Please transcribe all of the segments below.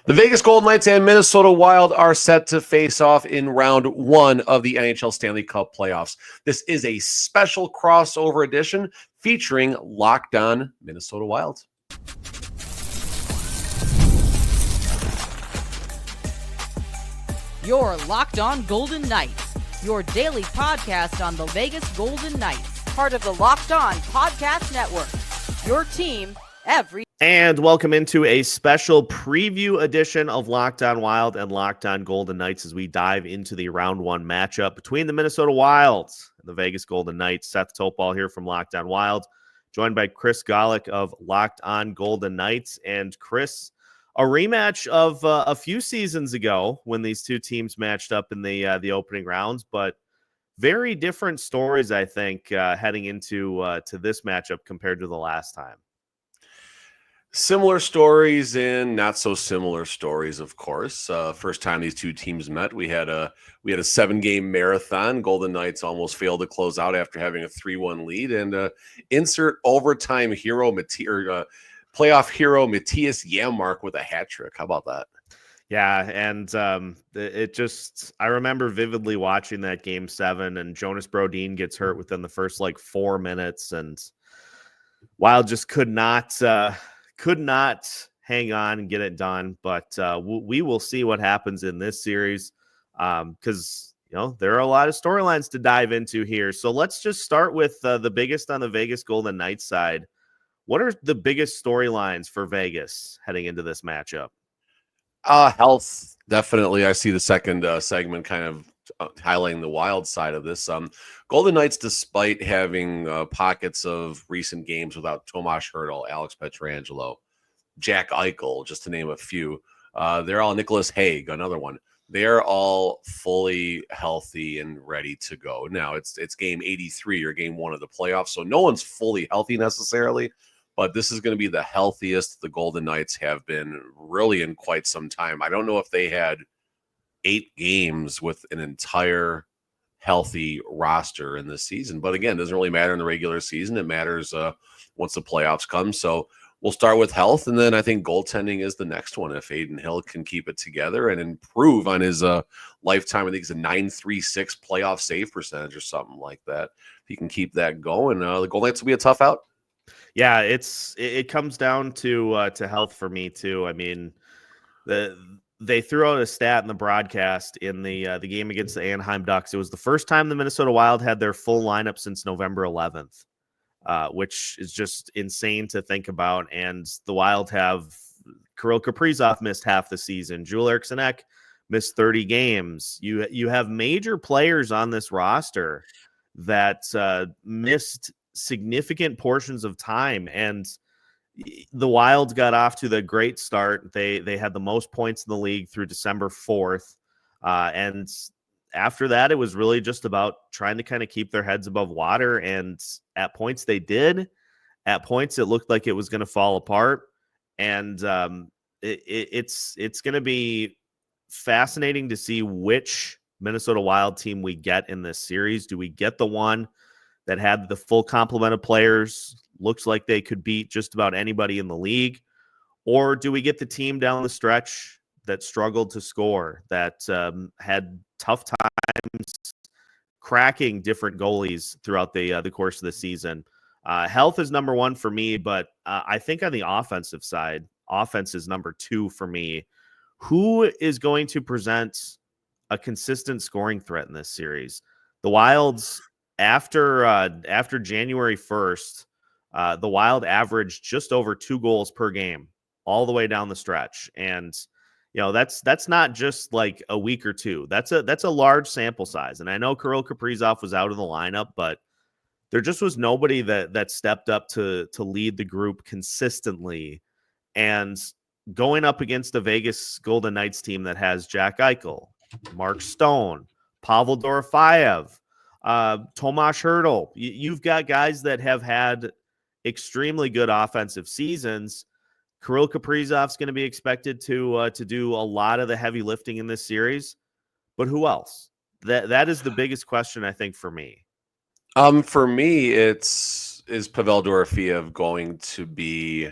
The Vegas Golden Knights and Minnesota Wild are set to face off in round one of the NHL Stanley Cup Playoffs. This is a special crossover edition featuring Locked On Minnesota Wild. Your Locked On Golden Knights, your daily podcast on the Vegas Golden Knights, part of the Locked On Podcast Network, your team every. And welcome into a special preview edition of Locked On Wild and Locked On Golden Knights as we dive into the round one matchup between the Minnesota Wild and the Vegas Golden Knights. Seth Topal here from Locked On Wild, joined by Chris Golick of Locked On Golden Knights. And Chris, a rematch of a few seasons ago when these two teams matched up in the opening rounds, but very different stories, I think, heading into to this matchup compared to the last time. Similar stories and not so similar stories, of course. First time these two teams met, we had a 7-game marathon. Golden Knights almost failed to close out after having a 3-1 lead, and insert overtime hero playoff hero Matthias Janmark with a hat trick. How about that? Yeah, and I remember vividly watching that game 7, and Jonas Brodin gets hurt within the first 4 minutes, and Wild just could not hang on and get it done. But we will see what happens in this series because there are a lot of storylines to dive into here. So let's just start with the biggest on the Vegas Golden Knights side. What are the biggest storylines for Vegas heading into this matchup? Health, definitely. I see the second segment kind of highlighting the Wild side of this. Golden Knights, despite having pockets of recent games without Tomas Hertl, Alex Pietrangelo, Jack Eichel, just to name a few, they're all Nicholas Hague, another one. They're all fully healthy and ready to go. Now it's game 83 or game 1 of the playoffs, so no one's fully healthy necessarily. But this is going to be the healthiest the Golden Knights have been really in quite some time. I don't know if they had 8 games with an entire healthy roster in this season. But again, it doesn't really matter in the regular season. It matters once the playoffs come. So we'll start with health, and then I think goaltending is the next one. If Adin Hill can keep it together and improve on his lifetime, I think it's a .936 playoff save percentage or something like that. If he can keep that going, the Golden Knights will be a tough out. Yeah, it comes down to health for me too. I mean, they threw out a stat in the broadcast in the game against the Anaheim Ducks. It was the first time the Minnesota Wild had their full lineup since November 11th, which is just insane to think about. And the Wild have Kirill Kaprizov missed half the season. Joel Eriksson Ek missed 30 games. You have major players on this roster that missed significant portions of time, and the Wild got off to the great start. They had the most points in the league through December 4th, and after that, it was really just about trying to kind of keep their heads above water. And at points they did. At points it looked like it was going to fall apart, and it's going to be fascinating to see which Minnesota Wild team we get in this series. Do we get the one that had the full complement of players, looks like they could beat just about anybody in the league? Or do we get the team down the stretch that struggled to score, that had tough times cracking different goalies throughout the course of the season? Health is number one for me, but I think on the offensive side, offense is number 2 for me. Who is going to present a consistent scoring threat in this series? The Wild's after January 1st, the Wild averaged just over 2 goals per game all the way down the stretch. And, that's not just like a week or two. That's a large sample size. And I know Kirill Kaprizov was out of the lineup, but there just was nobody that stepped up to lead the group consistently. And going up against the Vegas Golden Knights team that has Jack Eichel, Mark Stone, Pavel Dorofeyev, Tomas Hertl, you've got guys that have had extremely good offensive seasons. Kirill Kaprizov's going to be expected to do a lot of the heavy lifting in this series, but who else? That is the biggest question, I think, for me. For me, is Pavel Dorofeyev going to be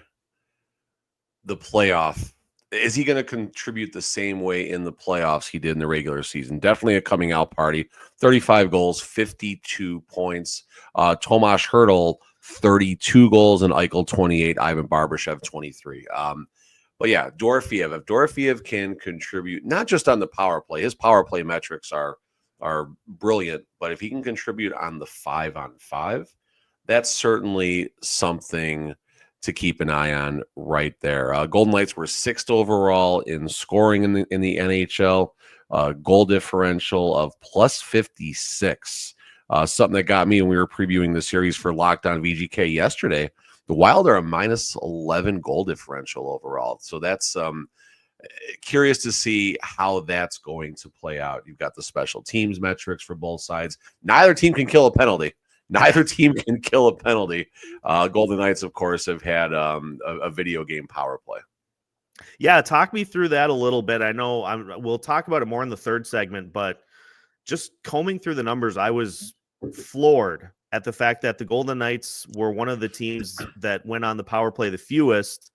the playoff is he going to contribute the same way in the playoffs he did in the regular season? Definitely a coming out party. 35 goals, 52 points. Tomas Hertl, 32 goals, and Eichel, 28. Ivan Barbashev, 23. But yeah, Dorofeev. If Dorofeev can contribute, not just on the power play, his power play metrics are brilliant, but if he can contribute on the 5-on-5, that's certainly something to keep an eye on right there. Golden Knights were 6th overall in scoring in the NHL, goal differential of plus 56. Something that got me when we were previewing the series for Locked On VGK yesterday. The Wild are a minus 11 goal differential overall. So that's curious to see how that's going to play out. You've got the special teams metrics for both sides. Neither team can kill a penalty. Golden Knights, of course, have had a video game power play. Yeah, talk me through that a little bit. I know we'll talk about it more in the third segment, but just combing through the numbers, I was floored at the fact that the Golden Knights were one of the teams that went on the power play the fewest,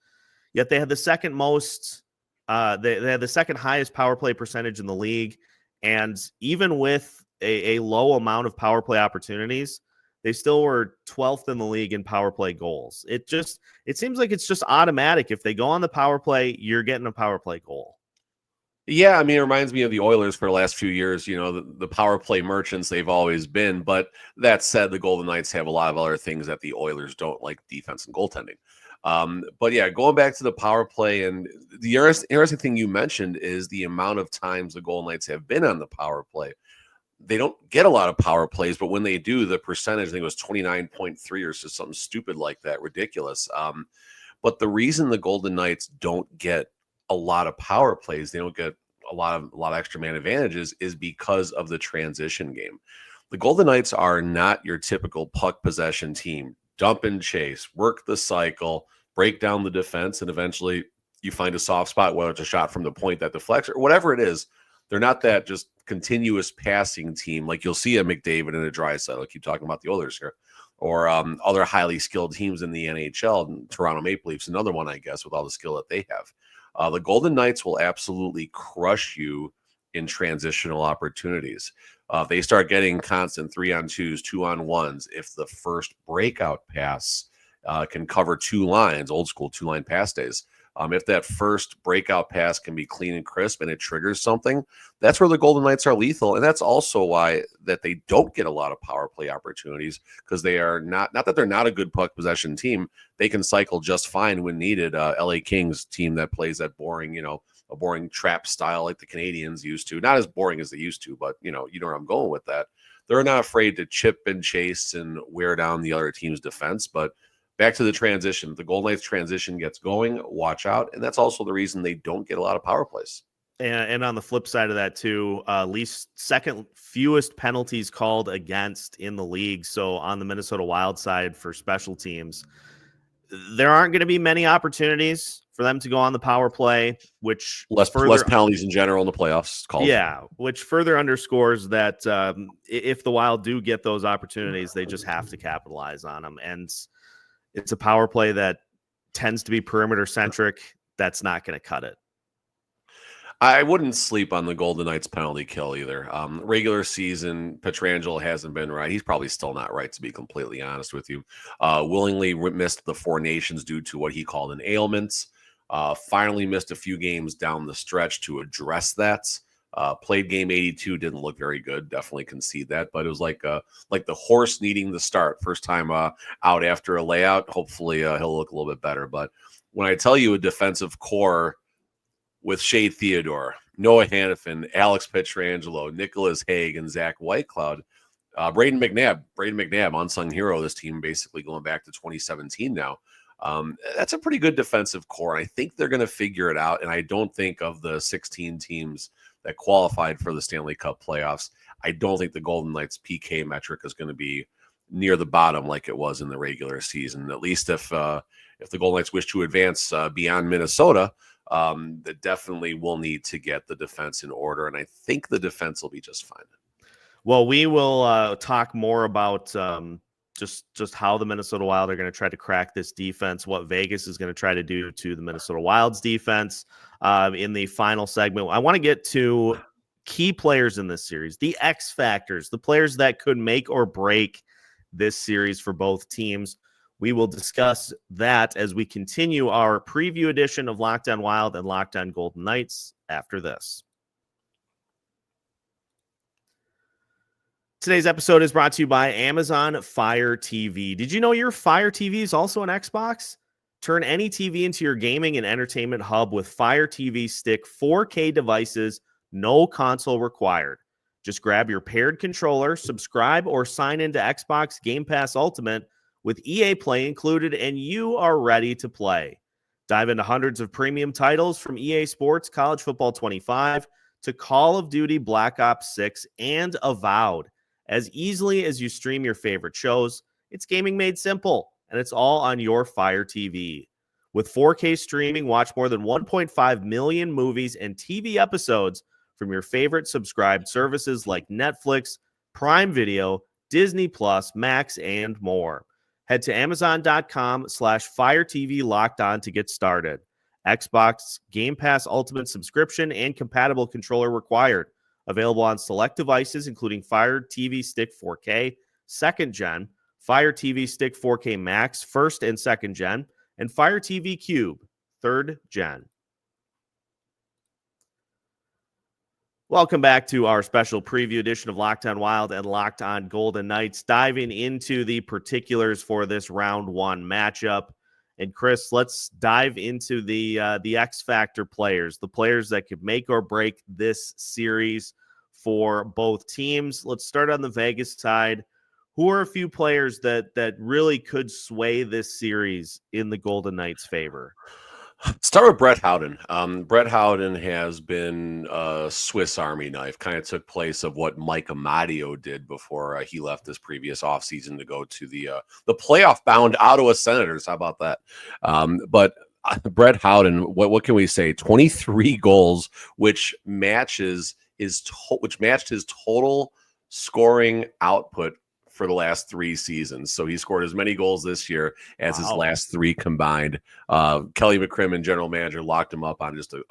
yet they had the second most. They had the second highest power play percentage in the league, and even with a low amount of power play opportunities, they still were 12th in the league in power play goals. It seems like it's just automatic. If they go on the power play, you're getting a power play goal. Yeah, I mean, it reminds me of the Oilers for the last few years. You know, the power play merchants they've always been. But that said, the Golden Knights have a lot of other things that the Oilers don't, like defense and goaltending. But yeah, going back to the power play, and the interesting thing you mentioned is the amount of times the Golden Knights have been on the power play. They don't get a lot of power plays, but when they do, the percentage, I think it was 29.3 or something stupid like that, ridiculous. But the reason the Golden Knights don't get a lot of power plays, they don't get a lot of extra man advantages, is because of the transition game. The Golden Knights are not your typical puck possession team. Dump and chase, work the cycle, break down the defense, and eventually you find a soft spot, whether it's a shot from the point that deflects or whatever it is. They're not that just continuous passing team like you'll see a McDavid and a Draisaitl. I keep talking about the Oilers here, or other highly skilled teams in the NHL. And Toronto Maple Leafs, another one, I guess, with all the skill that they have. The Golden Knights will absolutely crush you in transitional opportunities. They start getting constant 3-on-2s, 2-on-1s. If the first breakout pass can cover two lines, old school 2-line pass days. If that first breakout pass can be clean and crisp and it triggers something, that's where the Golden Knights are lethal. And that's also why that they don't get a lot of power play opportunities, because they are not that they're not a good puck possession team. They can cycle just fine when needed. LA Kings team that plays that boring, a boring trap style like the Canadians used to. Not as boring as they used to, but you know where I'm going with that. They're not afraid to chip and chase and wear down the other team's defense, but back to the transition. If the Golden Knights transition gets going, watch out. And that's also the reason they don't get a lot of power plays. And on the flip side of that, too, least second fewest penalties called against in the league. So on the Minnesota Wild side for special teams, there aren't going to be many opportunities for them to go on the power play, which less penalties in general in the playoffs. Called. Yeah, which further underscores that if the Wild do get those opportunities, they just have to capitalize on them. And it's a power play that tends to be perimeter centric. That's not going to cut it. I wouldn't sleep on the Golden Knights penalty kill either. Regular season, Pietrangelo hasn't been right. He's probably still not right, to be completely honest with you. Willingly missed the Four Nations due to what he called an ailment. Finally missed a few games down the stretch to address that. Played game 82, didn't look very good. Definitely concede that, but it was like the horse needing the start. First time out after a layout. Hopefully he'll look a little bit better. But when I tell you a defensive core with Shea Theodore, Noah Hannafin, Alex Pietrangelo, Nicholas Hague, and Zach Whitecloud, Braden McNabb, unsung hero of this team, basically going back to 2017 now. That's a pretty good defensive core. I think they're going to figure it out. And I don't think of the 16 teams that qualified for the Stanley Cup playoffs, I don't think the Golden Knights PK metric is going to be near the bottom like it was in the regular season. At least if the Golden Knights wish to advance beyond Minnesota, that definitely will need to get the defense in order. And I think the defense will be just fine. Well, we will talk more about just how the Minnesota Wild are going to try to crack this defense, what Vegas is going to try to do to the Minnesota Wild's defense in the final segment. I want to get to key players in this series, the X factors, the players that could make or break this series for both teams. We will discuss that as we continue our preview edition of Locked On Wild and Locked On Golden Knights after this. Today's episode is brought to you by Amazon Fire TV. Did you know your Fire TV is also an Xbox? Turn any TV into your gaming and entertainment hub with Fire TV Stick 4K devices, no console required. Just grab your paired controller, subscribe, or sign into Xbox Game Pass Ultimate with EA Play included, and you are ready to play. Dive into hundreds of premium titles from EA Sports, College Football 25, to Call of Duty Black Ops 6, and Avowed. As easily as you stream your favorite shows, it's gaming made simple, and it's all on your Fire TV. With 4K streaming, watch more than 1.5 million movies and TV episodes from your favorite subscribed services like Netflix, Prime Video, Disney Plus, Max, and more. Head to Amazon.com/Fire TV Locked On to get started. Xbox Game Pass Ultimate subscription and compatible controller required. Available on select devices, including Fire TV Stick 4K, 2nd Gen, Fire TV Stick 4K Max, 1st and 2nd Gen, and Fire TV Cube, 3rd Gen. Welcome back to our special preview edition of Locked On Wild and Locked On Golden Knights, diving into the particulars for this round one matchup. And Chris, let's dive into the X Factor players, the players that could make or break this series for both teams. Let's start on the Vegas side. Who are a few players that really could sway this series in the Golden Knights' favor? Start with Brett Howden. Brett Howden has been a Swiss Army knife, kind of took place of what Mike Amadio did before he left this previous offseason to go to the playoff-bound Ottawa Senators. How about that? But Brett Howden, what can we say? 23 goals, which matched his total scoring output for the last 3 seasons. So he scored as many goals this year as his last 3 combined. Kelly McCrimmon, general manager, locked him up on just a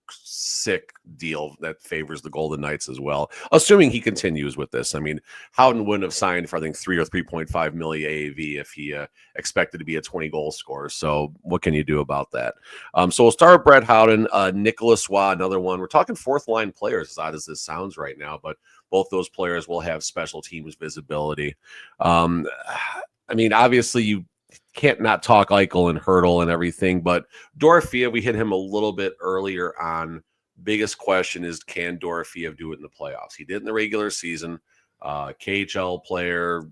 sick deal that favors the Golden Knights as well, assuming he continues with this. I mean, Howden wouldn't have signed for, I think, 3 or 3.5 million AAV if he expected to be a 20-goal scorer. So what can you do about that? So we'll start with Brett Howden. Nicholas Waugh, another one. We're talking fourth-line players, as odd as this sounds right now, but both those players will have special teams visibility. I mean, obviously, you can't not talk Eichel and Hurdle and everything, but Dorofeev, we hit him a little bit earlier on. Biggest question is, can Dorofeev do it in the playoffs? He did in the regular season. KHL player,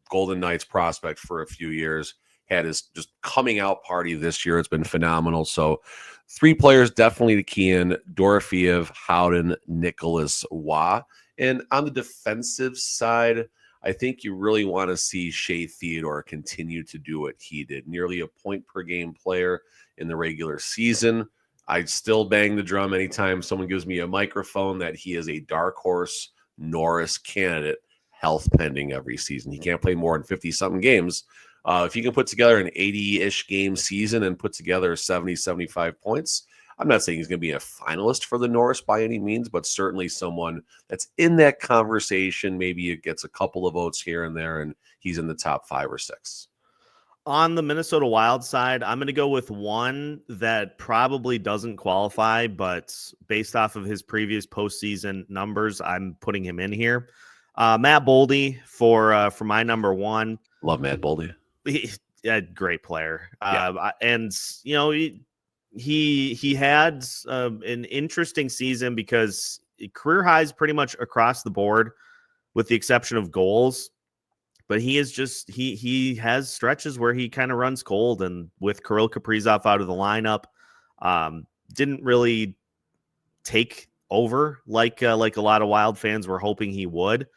Golden Knights prospect for a few years, had his just coming out party this year. It's been phenomenal. So 3 players definitely to key in: Dorofeev, Howden, Nicholas Waugh. And on the defensive side, I think you really want to see Shea Theodore continue to do what he did. Nearly a point per game player in the regular season. I still bang the drum anytime someone gives me a microphone that he is a dark horse Norris candidate, health pending every season. He can't play more than 50-something games. If you can put together an 80-ish game season and put together 70, 75 points, I'm not saying he's going to be a finalist for the Norris by any means, but certainly someone that's in that conversation. Maybe it gets a couple of votes here and there, and he's in the top 5 or 6. On the Minnesota Wild side, I'm going to go with one that probably doesn't qualify, but based off of his previous postseason numbers, I'm putting him in here. Matt Boldy for my number 1. Love Matt Boldy. A great player. Yeah. And, you know, he had an interesting season because career highs pretty much across the board with the exception of goals. But he is just he has stretches where he kind of runs cold, and with Kirill Kaprizov out of the lineup, didn't really take over like a lot of Wild fans were hoping he would.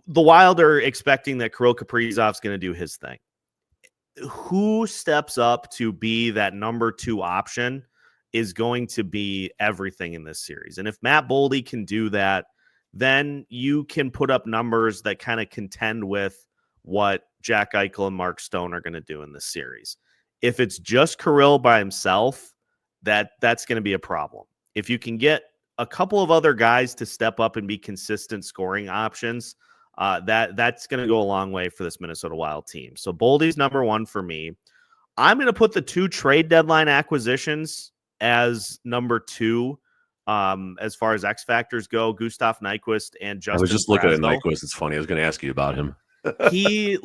The Wild are expecting that Kirill Kaprizov's going to do his thing. Who steps up to be that number 2 option is going to be everything in this series. And if Matt Boldy can do that, then you can put up numbers that kind of contend with what Jack Eichel and Mark Stone are going to do in this series. If it's just Kirill by himself, that's going to be a problem. If you can get a couple of other guys to step up and be consistent scoring options, that's going to go a long way for this Minnesota Wild team. So Boldy's number one for me. I'm going to put the 2 trade deadline acquisitions as number 2 as far as X factors go. Gustav Nyquist and Justin. I was just looking at Brazeau. Nyquist. It's funny. I was going to ask you about him. He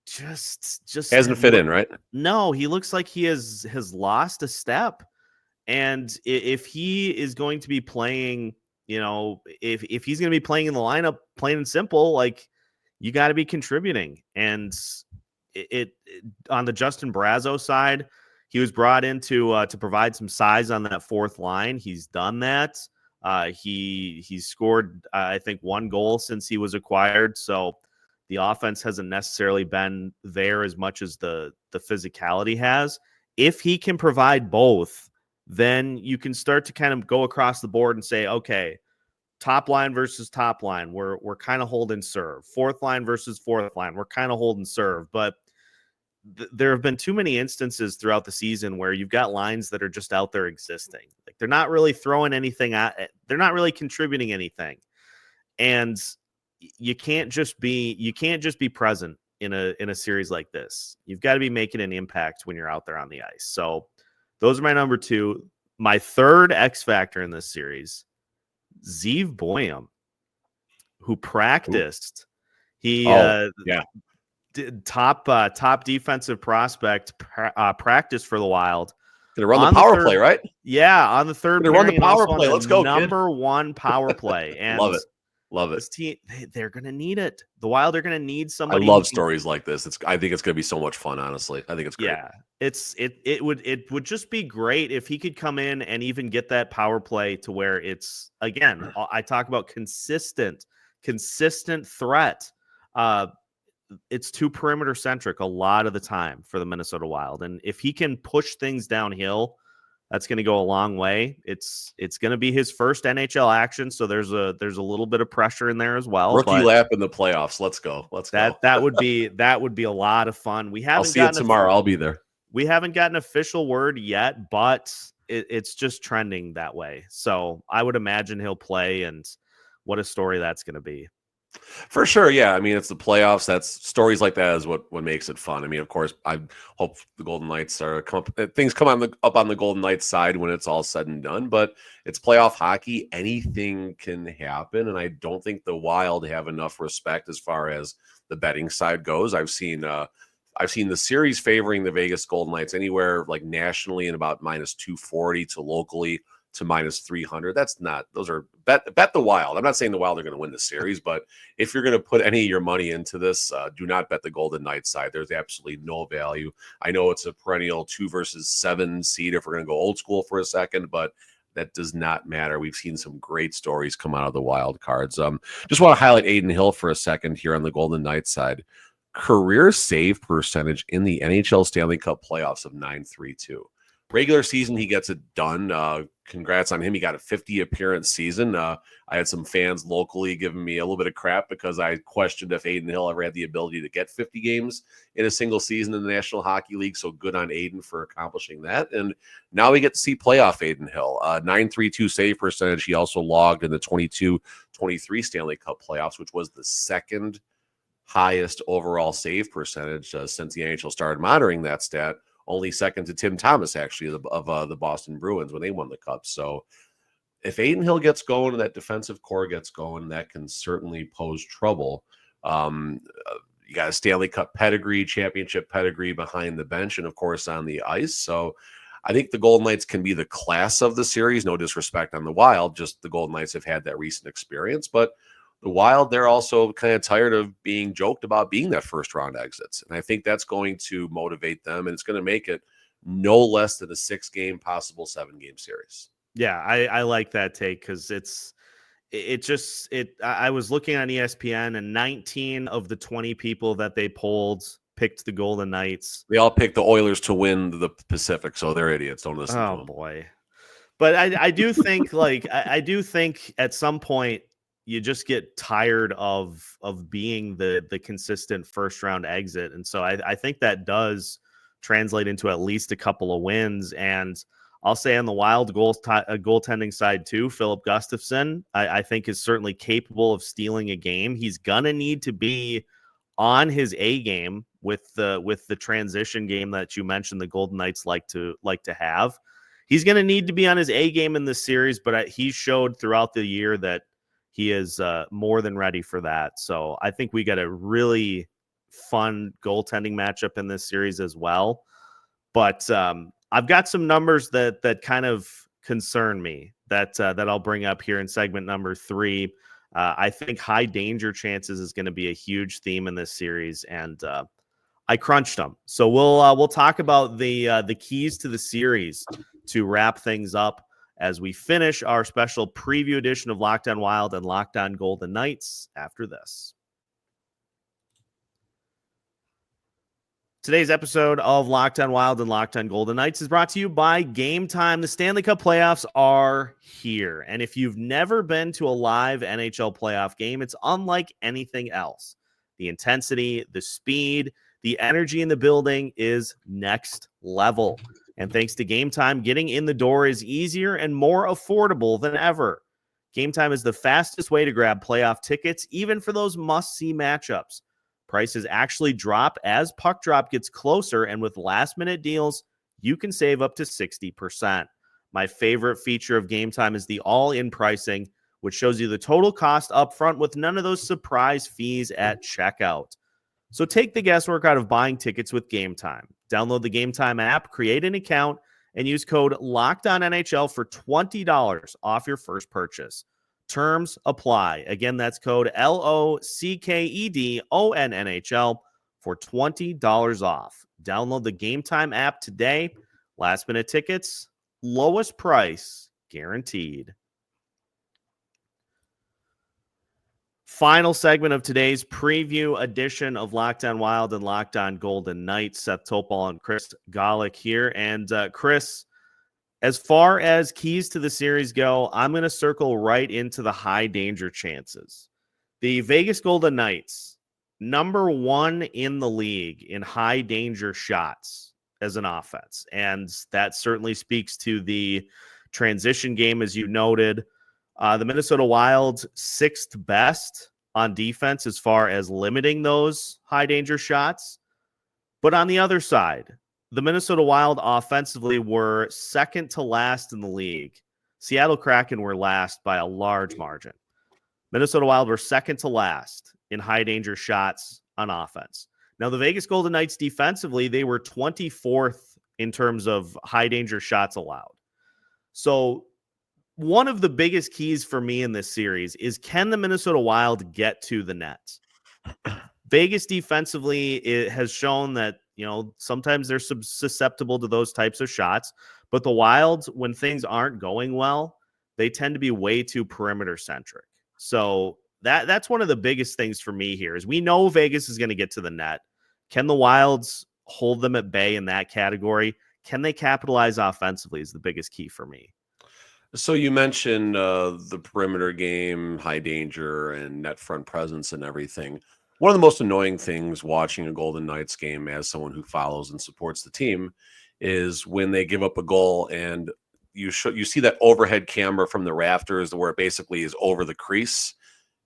just hasn't fit in, right? No, he looks like he has lost a step. And if he is going to be playing, if he's going to be playing in the lineup, plain and simple, like, you got to be contributing. And it on the Justin Brazeau side, he was brought in to provide some size on that fourth line. He's done that. He's scored, I think, 1 goal since he was acquired. So the offense hasn't necessarily been there as much as the physicality has. If he can provide both, then you can start to kind of go across the board and say, okay, top line versus top line, we're kind of holding serve. Fourth line versus fourth line, we're kind of holding serve. But there have been too many instances throughout the season where you've got lines that are just out there existing. Like, they're not really throwing anything at, they're not really contributing anything. And you can't just be present in a series like this. You've got to be making an impact when you're out there on the ice. So those are my number 2. My third X factor in this series, Zeev Boyum, who practiced. Top defensive prospect, practiced for Going the Wild. to run the power play, right? Yeah, on the third. Going to run the power play. Let's go, number 1 power play. And Love it. This team, they're going to need it. The Wild are going to need somebody. I love stories like this. I think it's going to be so much fun, honestly. I think it's great. Yeah, it would just be great if he could come in and even get that power play to where it's, again, I talk about consistent threat. It's too perimeter centric a lot of the time for the Minnesota Wild. And if he can push things downhill, that's going to go a long way. It's going to be his first NHL action, so there's a little bit of pressure in there as well. Rookie lap in the playoffs. Let's go. That would be a lot of fun. I'll see you tomorrow. I'll be there. We haven't gotten official word yet, but it's just trending that way. So I would imagine he'll play, and what a story that's going to be. For sure, yeah. I mean, it's the playoffs. That's stories like that is what makes it fun. I mean, of course, I hope the Golden Knights things come up on the Golden Knights side when it's all said and done. But it's playoff hockey; anything can happen, and I don't think the Wild have enough respect as far as the betting side goes. I've seen the series favoring the Vegas Golden Knights anywhere like nationally in about -240 to locally to -300. Those are bet the Wild. I'm not saying the Wild are going to win the series, but if you're going to put any of your money into this, do not bet the Golden Knights side. There's absolutely no value. I know it's a perennial 2 versus 7 seed if we're going to go old school for a second, but that does not matter. We've seen some great stories come out of the Wild cards. Just want to highlight Adin Hill for a second here on the Golden Knights side. Career save percentage in the NHL Stanley Cup playoffs of .932. Regular season, he gets it done. Congrats on him. He got a 50 appearance season. I had some fans locally giving me a little bit of crap because I questioned if Adin Hill ever had the ability to get 50 games in a single season in the National Hockey League. So good on Adin for accomplishing that. And now we get to see playoff Adin Hill. .932 save percentage. He also logged in the 22-23 Stanley Cup playoffs, which was the second highest overall save percentage since the NHL started monitoring that stat. Only second to Tim Thomas, actually, of the Boston Bruins when they won the Cup. So if Adin Hill gets going and that defensive core gets going, that can certainly pose trouble. You got a Stanley Cup pedigree, championship pedigree behind the bench, and, of course, on the ice. So I think the Golden Knights can be the class of the series. No disrespect on the Wild, just the Golden Knights have had that recent experience. But the Wild, they're also kind of tired of being joked about being that first-round exits. And I think that's going to motivate them, and it's going to make it no less than a 6-game, possible 7-game series. Yeah, I like that take because I was looking on ESPN, and 19 of the 20 people that they polled picked the Golden Knights. They all picked the Oilers to win the Pacific, so they're idiots. Don't listen to them. Oh, boy. But I do think, I do think at some point, you just get tired of being the consistent first round exit. And so I think that does translate into at least a couple of wins. And I'll say on the Wild goaltending side too, Philip Gustafsson, I think is certainly capable of stealing a game. He's gonna need to be on his A game with the transition game that you mentioned the Golden Knights like to have. He's going to need to be on his A game in this series, but he showed throughout the year that he is more than ready for that. So I think we got a really fun goaltending matchup in this series as well. But I've got some numbers that kind of concern me that I'll bring up here in segment number 3. I think high danger chances is going to be a huge theme in this series, and I crunched them. So we'll talk about the keys to the series to wrap things up as we finish our special preview edition of Locked On Wild and Locked On Golden Knights after this. Today's episode of Locked On Wild and Locked On Golden Knights is brought to you by Gametime. The Stanley Cup Playoffs are here. And if you've never been to a live NHL playoff game, it's unlike anything else. The intensity, the speed, the energy in the building is next level. And thanks to Gametime, getting in the door is easier and more affordable than ever. Gametime is the fastest way to grab playoff tickets, even for those must-see matchups. Prices actually drop as puck drop gets closer, and with last-minute deals, you can save up to 60%. My favorite feature of Gametime is the all-in pricing, which shows you the total cost up front with none of those surprise fees at checkout. So take the guesswork out of buying tickets with Gametime. Download the Gametime app, create an account, and use code LOCKEDONNHL for $20 off your first purchase. Terms apply. Again, that's code LOCKEDONNHL for $20 off. Download the Gametime app today. Last minute tickets, lowest price guaranteed. Final segment of today's preview edition of Locked On Wild and Locked On Golden Knights. Seth Topol and Chris Golick here. And Chris, as far as keys to the series go, I'm going to circle right into the high danger chances. The Vegas Golden Knights, number 1 in the league in high danger shots as an offense. And that certainly speaks to the transition game, as you noted. The Minnesota Wild, 6th best on defense as far as limiting those high danger shots. But on the other side, the Minnesota Wild offensively were 2nd to last in the league. Seattle Kraken were last by a large margin. Minnesota Wild were 2nd to last in high danger shots on offense. Now, the Vegas Golden Knights defensively, they were 24th in terms of high danger shots allowed. So one of the biggest keys for me in this series is, can the Minnesota Wild get to the net? Vegas defensively, it has shown that, sometimes they're susceptible to those types of shots, but the Wild, when things aren't going well, they tend to be way too perimeter centric. So that's one of the biggest things for me here is we know Vegas is going to get to the net. Can the Wilds hold them at bay in that category? Can they capitalize offensively is the biggest key for me. So you mentioned the perimeter game, high danger, and net front presence and everything. One of the most annoying things watching a Golden Knights game as someone who follows and supports the team is when they give up a goal and you see that overhead camera from the rafters where it basically is over the crease.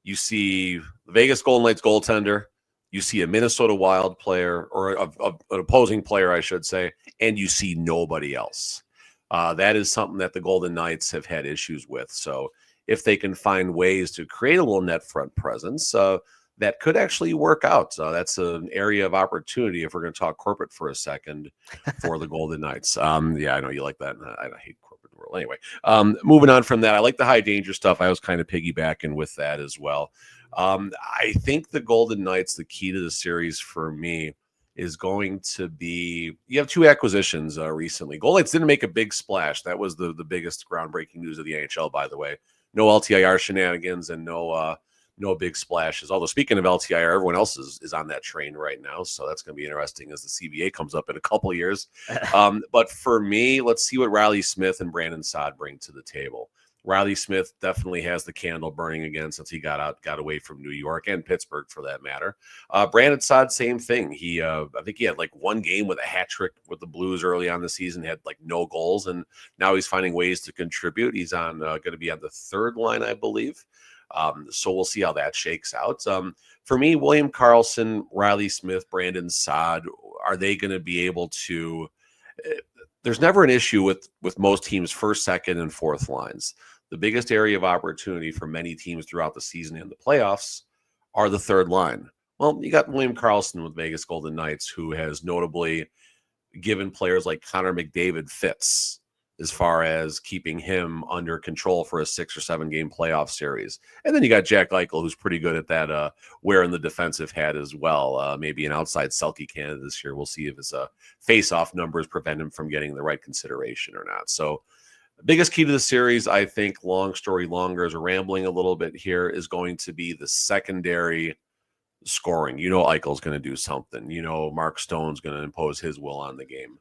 You see the Vegas Golden Knights goaltender, you see a Minnesota Wild player or an opposing player, I should say, and you see nobody else. That is something that the Golden Knights have had issues with. So if they can find ways to create a little net front presence, that could actually work out. That's an area of opportunity if we're going to talk corporate for a second for the Golden Knights. Yeah, I know you like that. I hate corporate world. Anyway, moving on from that, I like the high danger stuff. I was kind of piggybacking with that as well. I think the Golden Knights, the key to the series for me is going to be, you have 2 acquisitions recently. Golden Knights didn't make a big splash. That was the biggest groundbreaking news of the NHL, by the way. No LTIR shenanigans and no big splashes. Although speaking of LTIR, everyone else is on that train right now. So that's going to be interesting as the CBA comes up in a couple of years. But for me, let's see what Riley Smith and Brandon Saad bring to the table. Riley Smith definitely has the candle burning again since he got away from New York and Pittsburgh for that matter. Brandon Saad, same thing. I think he had like one game with a hat trick with the Blues early on the season, had like no goals, and now he's finding ways to contribute. He's on going to be on the third line, I believe. So we'll see how that shakes out. For me, William Karlsson, Riley Smith, Brandon Saad, are they going to be able to? There's never an issue with most teams' first, second, and fourth lines. The biggest area of opportunity for many teams throughout the season and the playoffs are the third line. Well, you got William Karlsson with Vegas Golden Knights, who has notably given players like Connor McDavid fits as far as keeping him under control for a 6 or 7 game playoff series. And then you got Jack Eichel, who's pretty good at that, wearing the defensive hat as well. Maybe an outside Selke candidate this year. We'll see if his face-off numbers prevent him from getting the right consideration or not. So the biggest key to the series, I think, long story longer, as we're rambling a little bit here, is going to be the secondary scoring. Eichel's going to do something. Mark Stone's going to impose his will on the game.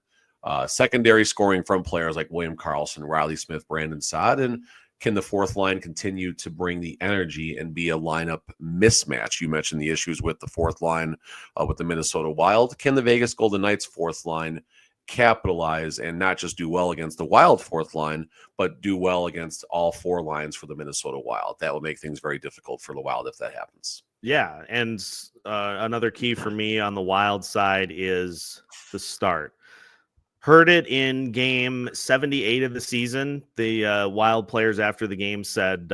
Secondary scoring from players like William Karlsson, Riley Smith, Brandon Saad, and can the fourth line continue to bring the energy and be a lineup mismatch? You mentioned the issues with the fourth line with the Minnesota Wild. Can the Vegas Golden Knights fourth line capitalize and not just do well against the Wild fourth line, but do well against all 4 lines for the Minnesota Wild? That will make things very difficult for the Wild if that happens. Yeah, and another key for me on the Wild side is the start. Heard it in game 78 of the season. The Wild players after the game said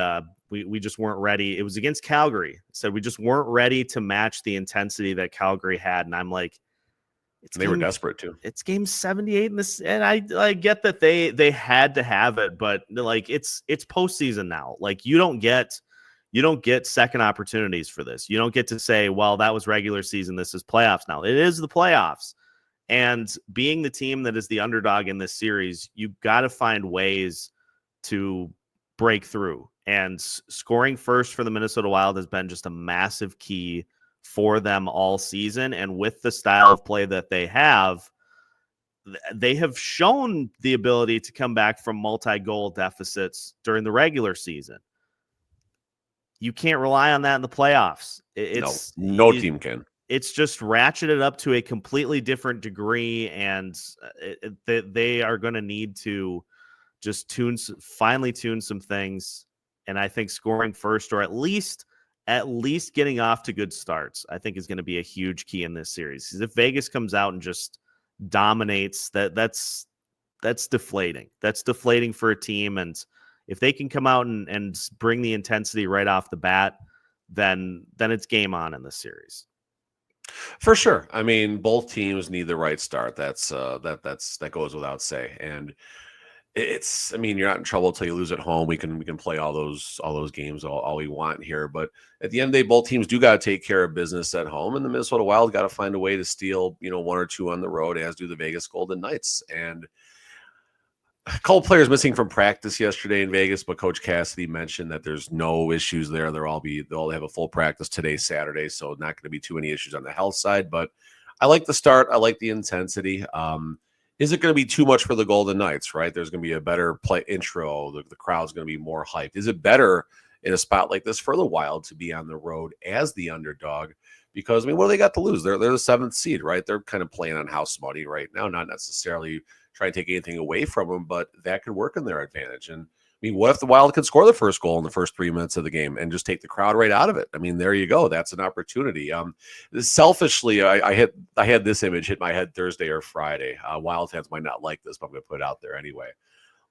we just weren't ready. It was against Calgary. Said we just weren't ready to match the intensity that Calgary had. And I'm like, they were desperate too. It's game 78 in this, and I get that they had to have it, but like it's postseason now. Like you don't get second opportunities for this. You don't get to say, well, that was regular season. This is playoffs now. It is the playoffs. And being the team that is the underdog in this series, you've got to find ways to break through. And scoring first for the Minnesota Wild has been just a massive key for them all season. And with the style of play that they have shown the ability to come back from multi-goal deficits during the regular season. You can't rely on that in the playoffs. No team can. It's just ratcheted up to a completely different degree, and they are going to need to just finally tune some things. And I think scoring first, or at least getting off to good starts, I think is going to be a huge key in this series. Because if Vegas comes out and just dominates, that's deflating. That's deflating for a team, and if they can come out and bring the intensity right off the bat, then it's game on in this series. For sure. I mean, both teams need the right start. That goes without say. And you're not in trouble until you lose at home. We can play all those games all we want here, but at the end of the day, both teams do got to take care of business at home, and the Minnesota Wild got to find a way to steal 1 or 2 on the road, as do the Vegas Golden Knights. And a couple players missing from practice yesterday in Vegas, but Coach Cassidy mentioned that there's no issues there. They'll all have a full practice today, Saturday, so not going to be too many issues on the health side. But I like the start. I like the intensity. Is it going to be too much for the Golden Knights, right? There's going to be a better play intro. The crowd's going to be more hyped. Is it better in a spot like this for the Wild to be on the road as the underdog? Because, what do they got to lose? They're the 7th seed, right? They're kind of playing on house money right now, not necessarily trying to take anything away from them, but that could work in their advantage. And what if the Wild could score the first goal in the first 3 minutes of the game and just take the crowd right out of it? There you go. That's an opportunity. Selfishly, I had this image hit my head Thursday or Friday. Wild fans might not like this, but I'm going to put it out there anyway.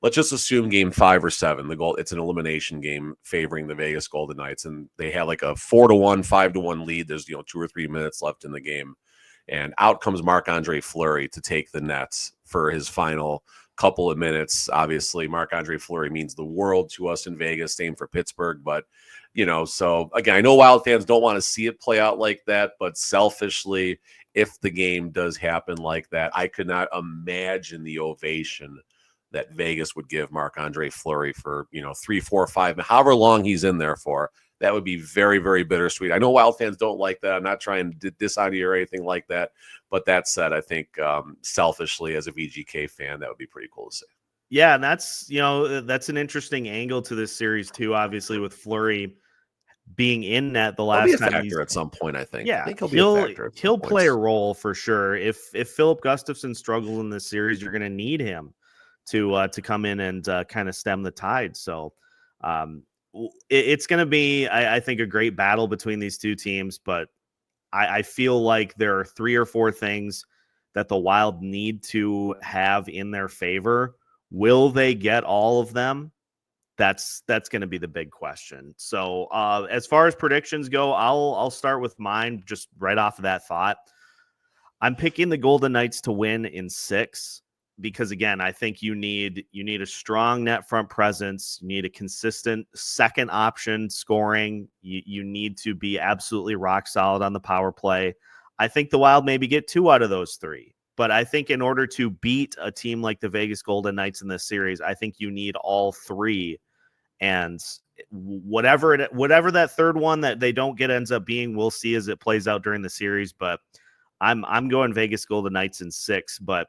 Let's just assume game 5 or 7, the goal, it's an elimination game favoring the Vegas Golden Knights, and they have like a 4-1, 5-1 lead. There's 2 or 3 minutes left in the game, and out comes Marc-Andre Fleury to take the Nets for his final couple of minutes. Obviously, Marc-Andre Fleury means the world to us in Vegas, same for Pittsburgh. But, so again, I know Wild fans don't want to see it play out like that, but selfishly, if the game does happen like that, I could not imagine the ovation that Vegas would give Marc-Andre Fleury for, 3, 4, 5, however long he's in there for. That would be very, very bittersweet. I know Wild fans don't like that. I'm not trying to dishonor you or anything like that. But that said, I think selfishly as a VGK fan, that would be pretty cool to see. Yeah, and that's that's an interesting angle to this series too. Obviously, with Fleury being in net the He'll be a last time factor at some point, I think. I yeah, think he'll be a factor at some he'll play a points. role for sure. If Philip Gustafson struggles in this series, you're going to need him to come in and kind of stem the tide. So it's going to be, I think, a great battle between these two teams. But I feel like there are 3 or 4 things that the Wild need to have in their favor. Will they get all of them? That's going to be the big question. So as far as predictions go, I'll start with mine just right off of that thought. I'm picking the Golden Knights to win in 6 because, again, I think you need a strong net front presence. You need a consistent second option scoring. You need to be absolutely rock solid on the power play. I think the Wild maybe get 2 out of those 3. But I think in order to beat a team like the Vegas Golden Knights in this series, I think you need all 3. And whatever that third one that they don't get ends up being, we'll see as it plays out during the series. But I'm going Vegas Golden Knights in 6. But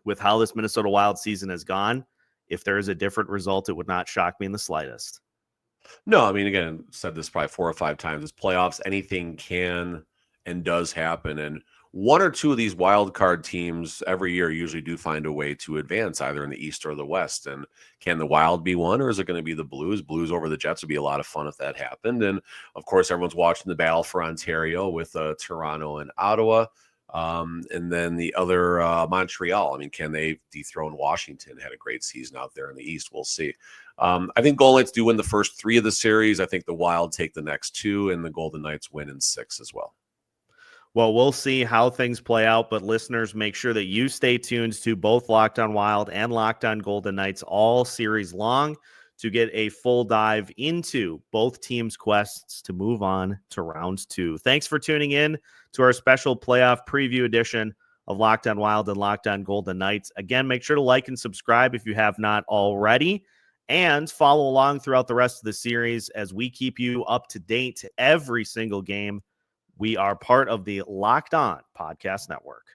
with how this Minnesota Wild season has gone, if there is a different result, it would not shock me in the slightest. No, I mean, again, said this probably 4 or 5 times. It's playoffs. Anything can and does happen. And 1 or 2 of these wild card teams every year usually do find a way to advance either in the East or the West. And can the Wild be one, or is it going to be the Blues? Blues over the Jets would be a lot of fun if that happened. And of course, everyone's watching the battle for Ontario with Toronto and Ottawa. And then the other Montreal. I mean, can they dethrone Washington? Had a great season out there in the East. We'll see. I think Golden Knights do win the first 3 of the series. I think the Wild take the next 2, and the Golden Knights win in 6 as well. Well, we'll see how things play out, but listeners, make sure that you stay tuned to both Locked On Wild and Locked On Golden Knights all series long to get a full dive into both teams' quests to move on to round 2. Thanks for tuning in to our special playoff preview edition of Locked On Wild and Locked On Golden Knights. Again, make sure to like and subscribe if you have not already, and follow along throughout the rest of the series as we keep you up to date every single game. We are part of the Locked On Podcast Network.